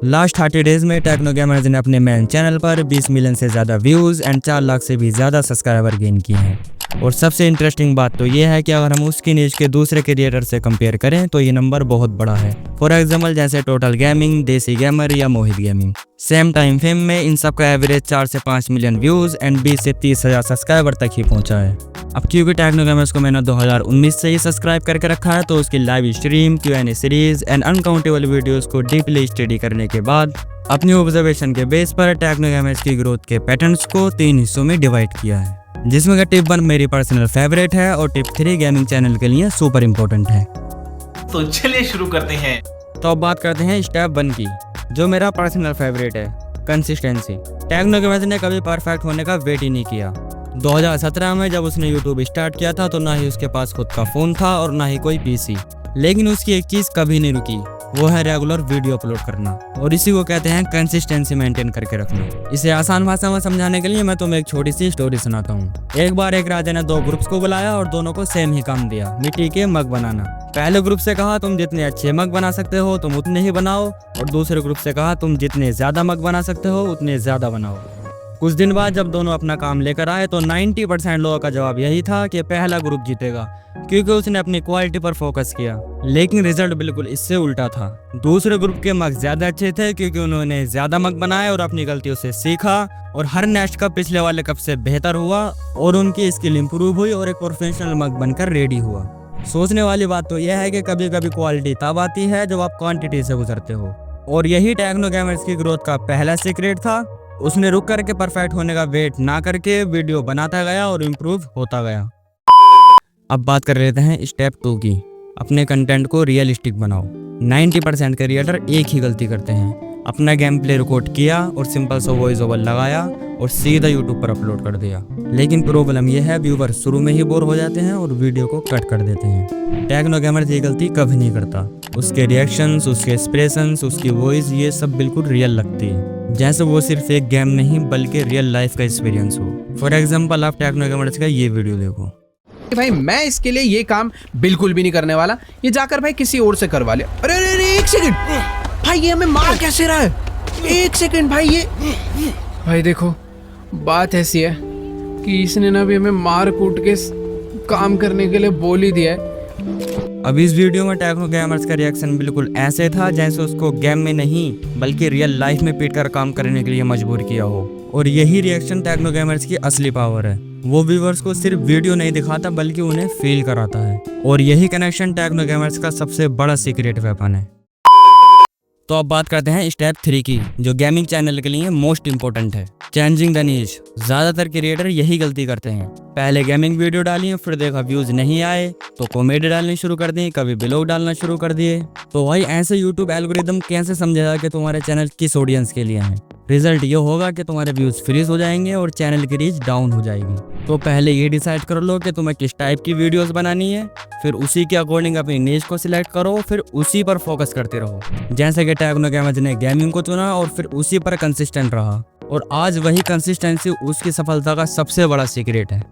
Last 30 days में techno gamers ने अपने मेन चैनल पर 20 मिलियन से ज़्यादा व्यूज़ एंड 4 लाख से भी ज़्यादा सब्सक्राइबर गेन किए हैं। और सबसे इंटरेस्टिंग बात तो ये है कि अगर हम उसकी नीच के दूसरे क्रिएटर से कंपेयर करें तो ये नंबर बहुत बड़ा है। फॉर एग्जाम्पल जैसे टोटल गेमिंग, देसी गेमर या मोहित गेमिंग। सेम टाइम फ्रेम में इन सब का एवरेज 4 से 5 मिलियन व्यूज़ एंड 20 से 30 हज़ार सब्सक्राइबर तक ही पहुंचा है। अब क्योंकि टेक्नो गेमर्स को मैंने 2019 से ही सब्सक्राइब करके रखा है, तो उसकी live stream, Q&A series and uncountable videos को डीपली स्टडी करने के बाद अपनी ऑब्जर्वेशन के बेस पर टेक्नो गेमर्स की ग्रोथ के पैटर्न्स को 3 हिस्सों में डिवाइड किया है, जिसमें का टिप 1 मेरी पर्सनल फेवरेट है और टिप 3 गेमिंग चैनल के लिए सुपर इम्पोर्टेंट है। तो चलिए शुरू करते हैं। तो अब बात करते हैं स्टेप 1 की, जो मेरा पर्सनल फेवरेट है, कंसिस्टेंसी। टेक्नो गेमर्स ने कभी परफेक्ट होने का वेट ही नहीं किया। 2017 में जब उसने यूट्यूब स्टार्ट किया था तो ना ही उसके पास खुद का फ़ोन था और ना ही कोई पीसी, लेकिन उसकी एक चीज़ कभी नहीं रुकी, वो है रेगुलर वीडियो अपलोड करना। और इसी को कहते हैं कंसिस्टेंसी मेंटेन करके रखना। इसे आसान भाषा में समझाने के लिए मैं तुम्हें एक छोटी सी स्टोरी सुनाता हूँ। एक बार एक राजा ने 2 ग्रुप्स को बुलाया और दोनों को सेम ही काम दिया, मिट्टी के मग बनाना। पहले ग्रुप से कहा तुम जितने अच्छे मग बना सकते हो तुम उतने ही बनाओ, और दूसरे ग्रुप से कहा तुम जितने ज़्यादा मग बना सकते हो उतने ज़्यादा बनाओ। कुछ दिन बाद जब दोनों अपना काम लेकर आए तो 90% लोगों का जवाब यही था कि पहला ग्रुप जीतेगा, क्योंकि उसने अपनी क्वालिटी पर फोकस किया। लेकिन रिजल्ट बिल्कुल इससे उल्टा था। दूसरे ग्रुप के मग ज्यादा अच्छे थे क्योंकि उन्होंने ज्यादा मग बनाए और अपनी गलतियों से सीखा, और हर नेक्स्ट कप पिछले वाले कप से बेहतर हुआ और उनकी स्किल इंप्रूव हुई और एक प्रोफेशनल मग बनकर रेडी हुआ। सोचने वाली बात तो यह है कि कभी कभी क्वालिटी तब आती है जब आप क्वांटिटी से गुजरते हो, और यही टेक्नो गेमर्स की ग्रोथ का पहला सीक्रेट था। उसने रुक करके परफेक्ट होने का वेट ना करके वीडियो बनाता गया और इम्प्रूव होता गया। अब बात कर लेते हैं स्टेप 2 की, अपने कंटेंट को रियलिस्टिक बनाओ। 90% क्रिएटर एक ही गलती करते हैं, अपना गेम प्ले रिकॉर्ड किया और सिंपल सा वॉइस ओवर लगाया और सीधा यूट्यूब पर अपलोड कर दिया। लेकिन प्रॉब्लम यह है व्यूवर शुरू में ही बोर हो जाते हैं और वीडियो को कट कर देते हैं। टेक्नो गेमर्स ये गलती कभी नहीं करता। उसके रिएक्शंस, उसके एक्सप्रेशंस, उसकी वॉइस, ये सब बिल्कुल रियल लगती है, जैसे वो सिर्फ एक गेम नहीं बल्कि रियल लाइफ का एक्सपीरियंस हो। फॉर एग्जाम्पल आप टेक्नो गेमर्स का ये वीडियो देखो। भाई मैं इसके लिए ये काम बिल्कुल भी नहीं करने वाला, ये जाकर भाई किसी और से करवा ले। अरे अरे अरे एक सेकंड भाई, ये हमें मार कैसे रहा है? एक सेकंड भाई, ये भाई देखो बात ऐसी है कि इसने ना भी हमें मार कूट के काम करने के लिए बोल ही दिया है। अब इस वीडियो में टेक्नो गेमर्स का रिएक्शन बिल्कुल ऐसे था जैसे उसको गेम में नहीं बल्कि रियल लाइफ में पीटकर काम करने के लिए मजबूर किया हो। और यही रिएक्शन टेक्नो गेमर्स की असली पावर है। वो व्यूअर्स को सिर्फ वीडियो नहीं दिखाता बल्कि उन्हें फील कराता है, और यही कनेक्शन टेक्नो गेमर्स का सबसे बड़ा सीक्रेट वेपन है। तो अब बात करते हैं स्टेप 3 की, जो गेमिंग चैनल के लिए मोस्ट इंपॉर्टेंट है, चेंजिंग द नीश। ज्यादातर क्रिएटर यही गलती करते हैं, पहले गेमिंग वीडियो डाली फिर देखा व्यूज नहीं आए तो कॉमेडी डालनी शुरू कर दी, कभी ब्लॉग डालना शुरू कर दिए। तो भाई ऐसे यूट्यूब एल्गोरिदम कैसे समझेगा कि तुम्हारे चैनल किस ऑडियंस के लिए है? रिजल्ट ये होगा कि तुम्हारे व्यूज फ्रीज हो जाएंगे और चैनल की रीच डाउन हो जाएगी। तो पहले ये डिसाइड कर लो कि तुम्हें किस टाइप की वीडियोस बनानी है, फिर उसी के अकॉर्डिंग अपनी नीश को सिलेक्ट करो, फिर उसी पर फोकस करते रहो। जैसे कि टेक्नो गेमर्स ने गेमिंग को चुना और फिर उसी पर कंसिस्टेंट रहा, और आज वही कंसिस्टेंसी उसकी सफलता का सबसे बड़ा सीक्रेट है।